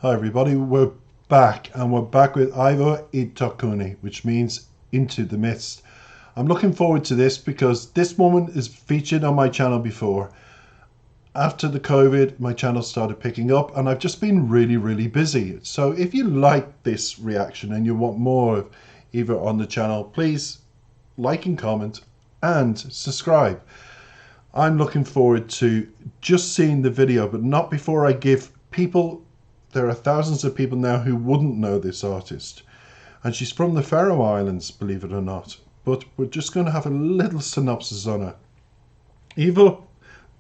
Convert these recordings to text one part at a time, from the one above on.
Hi everybody, we're back and we're back with Ivo Itokuni, which means Into the Mist. I'm looking forward to this because this woman is featured on my channel before. After the COVID, my channel started picking up and I've just been really busy. So if you like this reaction and you want more of Ivo on the channel, please like and comment and subscribe. I'm looking forward to just seeing the video, but not before I give people. There are thousands of people now who wouldn't know this artist. And she's from the Faroe Islands, believe it or not. But we're just going to have a little synopsis on her. Eva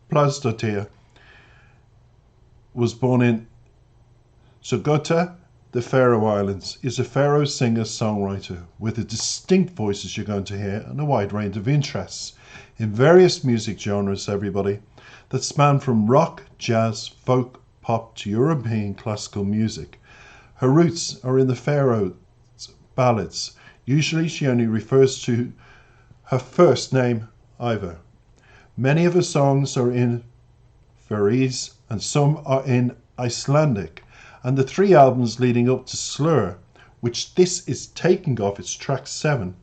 Plasdottir was born in Sogota, the Faroe Islands, is a Faroe singer-songwriter with a distinct voice, as you're going to hear, and a wide range of interests in various music genres, everybody, that span from rock, jazz, folk, pop to European classical music. Her roots are in the Faroe ballads. Usually she only refers to her first name, Ivar. Many of her songs are in Faroese and some are in Icelandic. And the 3 albums leading up to Slur, which this is taking off its track 7,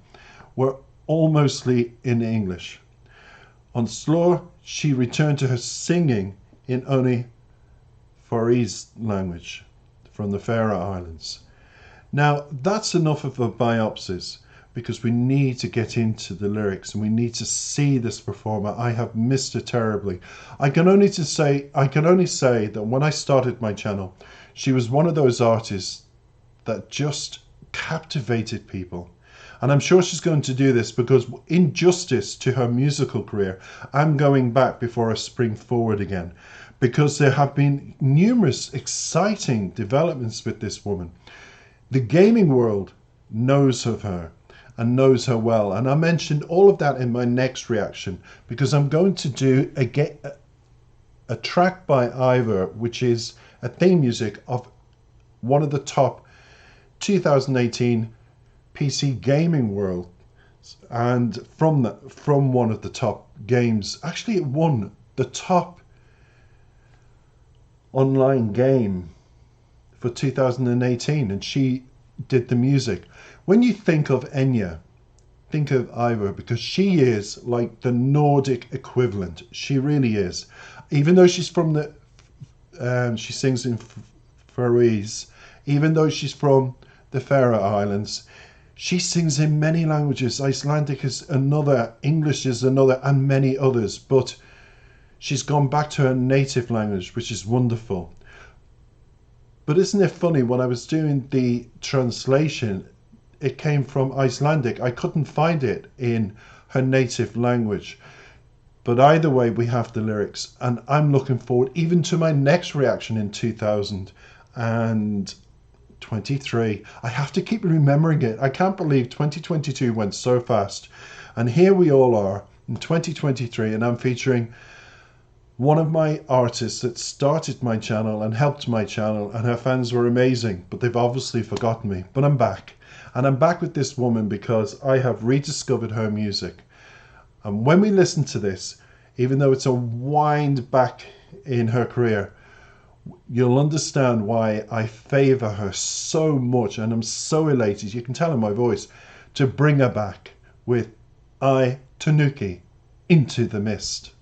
were all mostly in English. On Slur, she returned to her singing in only Faroese language from the Faroe Islands. Now that's enough of a biopsis because we need to get into the lyrics and we need to see this performer. I have missed her terribly. I can only say that when I started my channel, she was one of those artists that just captivated people. And I'm sure she's going to do this because in justice to her musical career, I'm going back before I spring forward again. Because there have been numerous exciting developments with this woman. The gaming world knows of her and knows her well. And I mentioned all of that in my next reaction because I'm going to do a track by Ivar, which is a theme music of one of the top 2018 PC gaming world. And from one of the top games, actually it won the top online game for 2018 and she did the music. When you think of Enya, think of Ivar because she is like the Nordic equivalent. She really is. Even though she's from the she sings in Faroese, even though she's from the Faroe Islands, she sings in many languages. Icelandic is another, English is another, and many others, but she's gone back to her native language, which is wonderful. But isn't it funny, when I was doing the translation, it came from Icelandic. I couldn't find it in her native language. But either way, we have the lyrics. And I'm looking forward even to my next reaction in 2023. I have to keep remembering it. I can't believe 2022 went so fast. And here we all are in 2023, and I'm featuring one of my artists that started my channel and helped my channel, and her fans were amazing, but they've obviously forgotten me. But I'm back, and I'm back with this woman because I have rediscovered her music. And when we listen to this, even though it's a wind back in her career, you'll understand why I favor her so much, and I'm so elated, you can tell in my voice, to bring her back with I Tanuki, Into the Mist.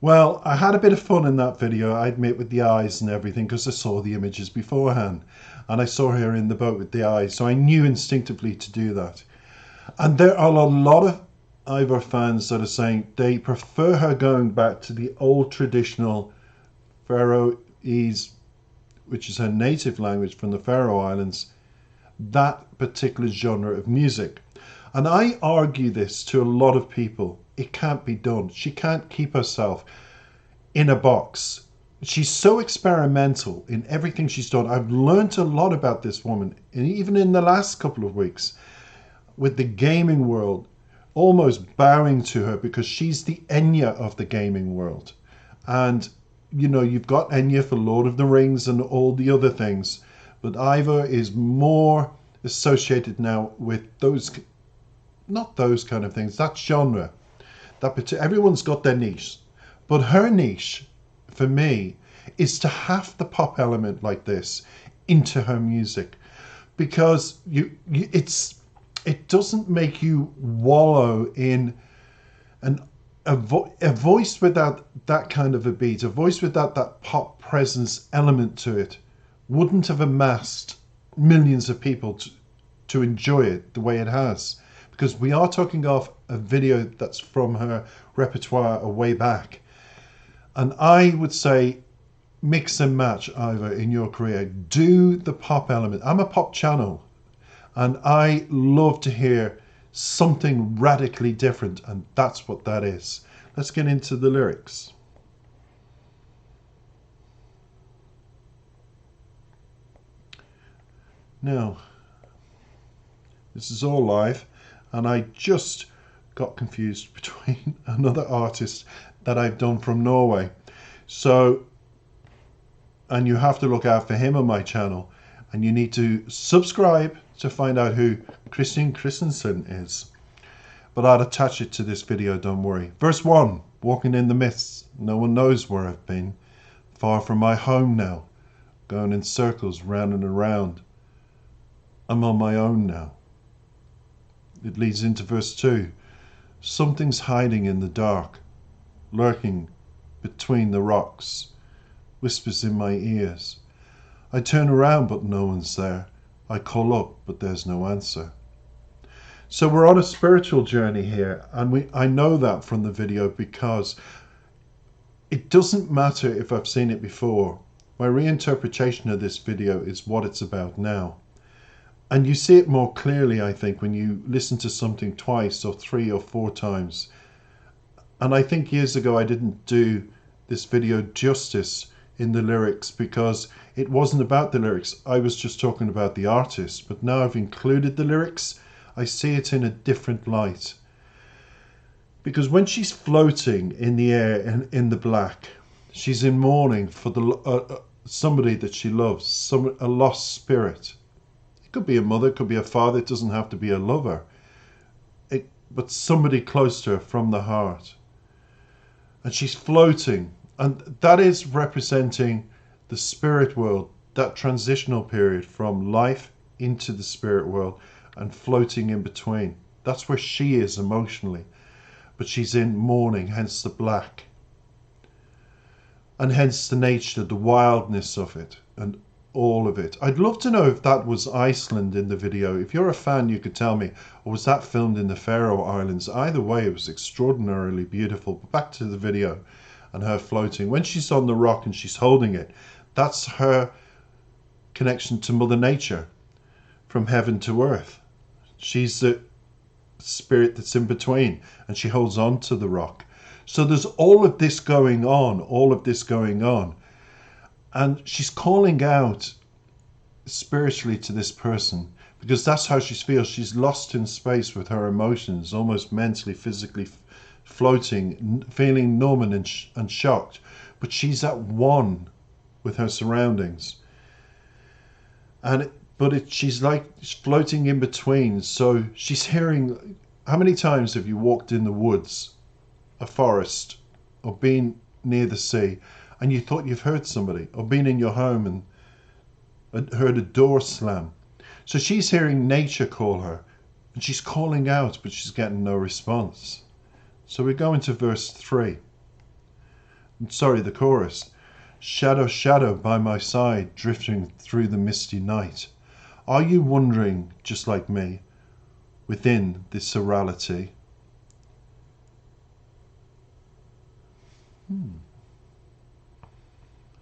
Well, I had a bit of fun in that video, I admit, with the eyes and everything, because I saw the images beforehand. And I saw her in the boat with the eyes, so I knew instinctively to do that. And there are a lot of Ivor fans that are saying they prefer her going back to the old traditional Faroese, which is her native language from the Faroe Islands, that particular genre of music. And I argue this to a lot of people. It can't be done. She can't keep herself in a box. She's so experimental in everything she's done. I've learned a lot about this woman, and even in the last couple of weeks, with the gaming world almost bowing to her because she's the Enya of the gaming world. And, you know, you've got Enya for Lord of the Rings and all the other things, but Ivor is more associated now with those, not those kind of things, that genre. Everyone's got their niche, but her niche, for me, is to have the pop element like this into her music, because it doesn't make you wallow in a voice without that kind of a beat, a voice without that pop presence element to it, wouldn't have amassed millions of people to enjoy it the way it has. Because we are talking of a video that's from her repertoire a way back. And I would say, mix and match, Ivor, in your career. Do the pop element. I'm a pop channel, and I love to hear something radically different, and that's what that is. Let's get into the lyrics. Now, this is all live, and I just got confused between another artist that I've done from Norway. So, and you have to look out for him on my channel, and you need to subscribe to find out who Christian Christensen is. But I'll attach it to this video, don't worry. Verse 1, walking in the mists, no one knows where I've been. Far from my home now, going in circles round and around. I'm on my own now. It leads into verse 2. Something's hiding in the dark, lurking between the rocks, whispers in my ears. I turn around but no one's there. I call up but there's no answer. So we're on a spiritual journey here, and I know that from the video, because it doesn't matter if I've seen it before. My reinterpretation of this video is what it's about now. And you see it more clearly, I think, when you listen to something twice or 3 or 4 times. And I think years ago I didn't do this video justice in the lyrics, because it wasn't about the lyrics. I was just talking about the artist. But now I've included the lyrics, I see it in a different light. Because when she's floating in the air and in the black, she's in mourning for the somebody that she loves, a lost spirit. It could be a mother, it could be a father, it doesn't have to be a lover. But somebody close to her from the heart. And she's floating, and that is representing the spirit world, that transitional period from life into the spirit world and floating in between. That's where she is emotionally. But she's in mourning, hence the black. And hence the nature, the wildness of it, and all of it. I'd love to know if that was Iceland in the video. If you're a fan, you could tell me. Or was that filmed in the Faroe Islands? Either way, it was extraordinarily beautiful. But back to the video and her floating. When she's on the rock and she's holding it, that's her connection to Mother Nature, from heaven to earth. She's the spirit that's in between, and she holds on to the rock. So there's all of this going on, and she's calling out spiritually to this person, because that's how she feels. She's lost in space with her emotions, almost mentally, physically floating, feeling numb and shocked, but she's at one with her surroundings. She's like floating in between. So she's hearing. How many times have you walked in the woods, a forest, or been near the sea, and you thought you've heard somebody, or been in your home and heard a door slam? So she's hearing nature call her, and she's calling out, but she's getting no response. So we go into verse 3. Sorry, the chorus. Shadow, shadow by my side, drifting through the misty night. Are you wondering, just like me, within this surreality?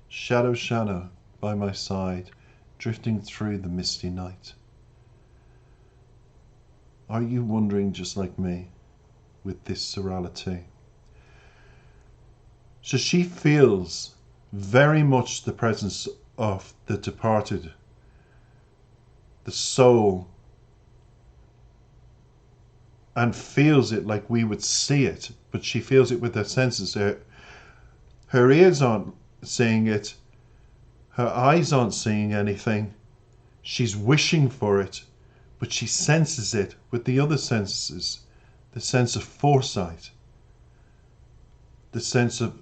Shadow, shadow by my side, drifting through the misty night. Are you wondering, just like me, with this surreality? So she feels very much the presence of the departed, the soul, and feels it like we would see it, but she feels it with her senses. Her ears aren't seeing it, her eyes aren't seeing anything. She's wishing for it, but she senses it with the other senses, the sense of foresight, the sense of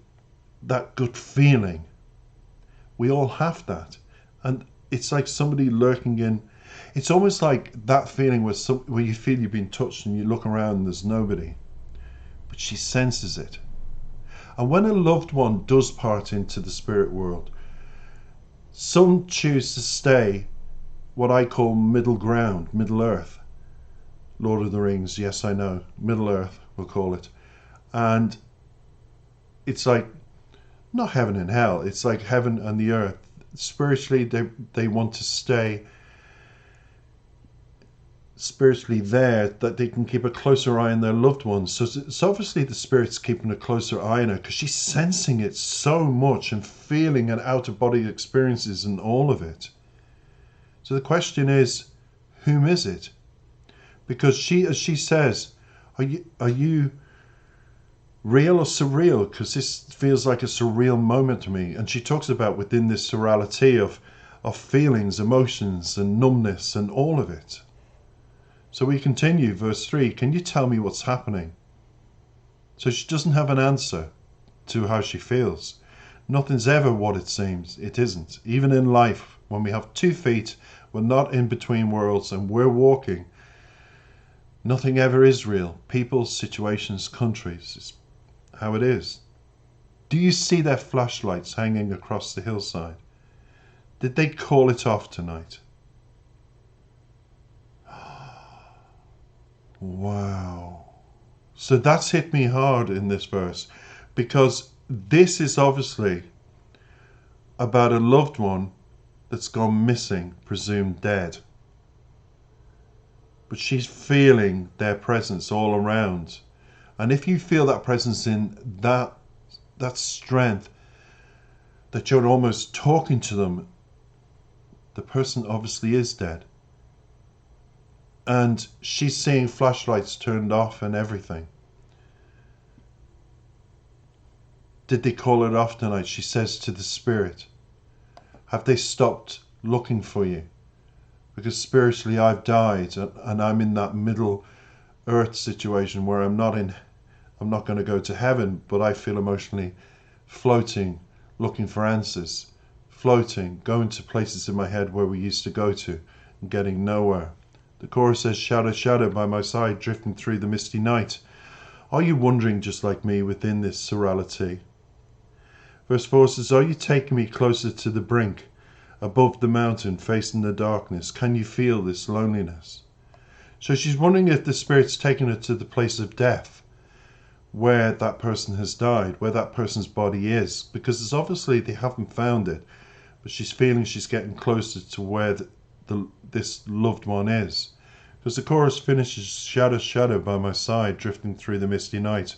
that good feeling. We all have that. And it's like somebody lurking in. It's almost like that feeling where you feel you've been touched and you look around and there's nobody. But she senses it. And when a loved one does part into the spirit world, some choose to stay what I call middle ground, Middle Earth. Lord of the Rings, yes, I know. Middle Earth, we'll call it. And it's like, not heaven and hell, it's like heaven and the earth. Spiritually, they want to stay spiritually there, that they can keep a closer eye on their loved ones. So it's obviously the spirit's keeping a closer eye on her because she's sensing it so much and feeling and out-of-body experiences and all of it. So the question is, whom is it? Because she, as she says, are you real or surreal? Because this feels like a surreal moment to me. And she talks about within this surreality of feelings, emotions, and numbness, and all of it. So we continue, verse 3. Can you tell me what's happening? So she doesn't have an answer to how she feels. Nothing's ever what it seems. It isn't. Even in life, when we have 2 feet, we're not in between worlds and we're walking. Nothing ever is real. People, situations, countries. It's how it is. Do you see their flashlights hanging across the hillside? Did they call it off tonight? Wow. So that's hit me hard in this verse, because this is obviously about a loved one that's gone missing, presumed dead. But she's feeling their presence all around. And if you feel that presence in that strength, that you're almost talking to them, the person obviously is dead. And she's seeing flashlights turned off and everything. Did they call it off tonight? She says to the spirit. Have they stopped looking for you? Because spiritually I've died and I'm in that middle earth situation where I'm not going to go to heaven, but I feel emotionally floating, looking for answers, floating, going to places in my head where we used to go to and getting nowhere. The chorus says, shadow, shadow by my side, drifting through the misty night. Are you wondering, just like me, within this surreality? Verse 4 says, are you taking me closer to the brink, above the mountain, facing the darkness? Can you feel this loneliness? So she's wondering if the spirit's taking her to the place of death, where that person has died, where that person's body is, because it's obviously they haven't found it, but she's feeling she's getting closer to where this loved one is. Because the chorus finishes, shadow, shadow by my side, drifting through the misty night.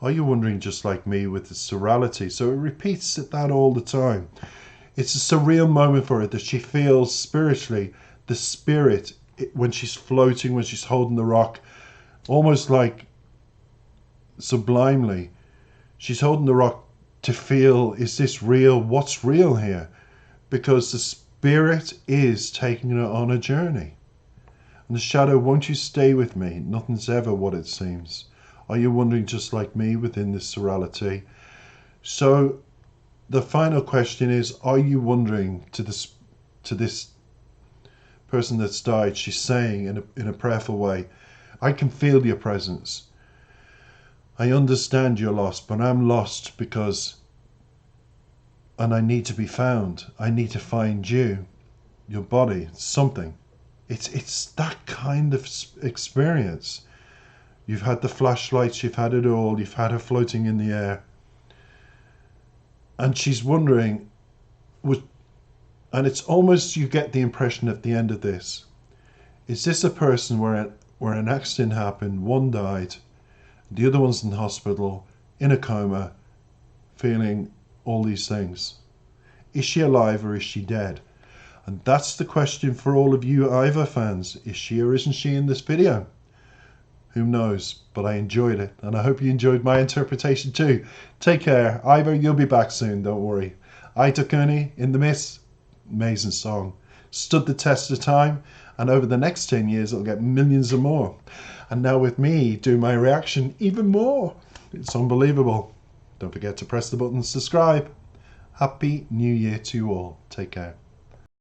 Are you wondering, just like me, with the surreality? So it repeats that all the time. It's a surreal moment for her that she feels spiritually, the spirit, when she's floating, when she's holding the rock, almost like sublimely, she's holding the rock to feel, is this real? What's real here? Because the spirit is taking her on a journey. And the shadow, won't you stay with me? Nothing's ever what it seems. Are you wondering, just like me, within this surreality? So the final question is, are you wondering to this person that's died? She's saying in a prayerful way, I can feel your presence. I understand you're lost, but I'm lost because and I need to be found. I need to find you, your body, something. It's that kind of experience. You've had the flashlights, you've had it all, you've had her floating in the air. And she's wondering, and it's almost, you get the impression at the end of this, is this a person where an accident happened, one died, the other one's in the hospital, in a coma, feeling all these things? Is she alive or is she dead? And that's the question for all of you Ivor fans. Is she or isn't she in this video? Who knows? But I enjoyed it, and I hope you enjoyed my interpretation too. Take care. Ivor, you'll be back soon, don't worry. Ita Cooney, In the Mist, amazing song. Stood the test of time, and over the next 10 years it'll get millions of more. And now with me doing my reaction, even more. It's unbelievable. Don't forget to press the button and subscribe. Happy New Year to you all. Take care.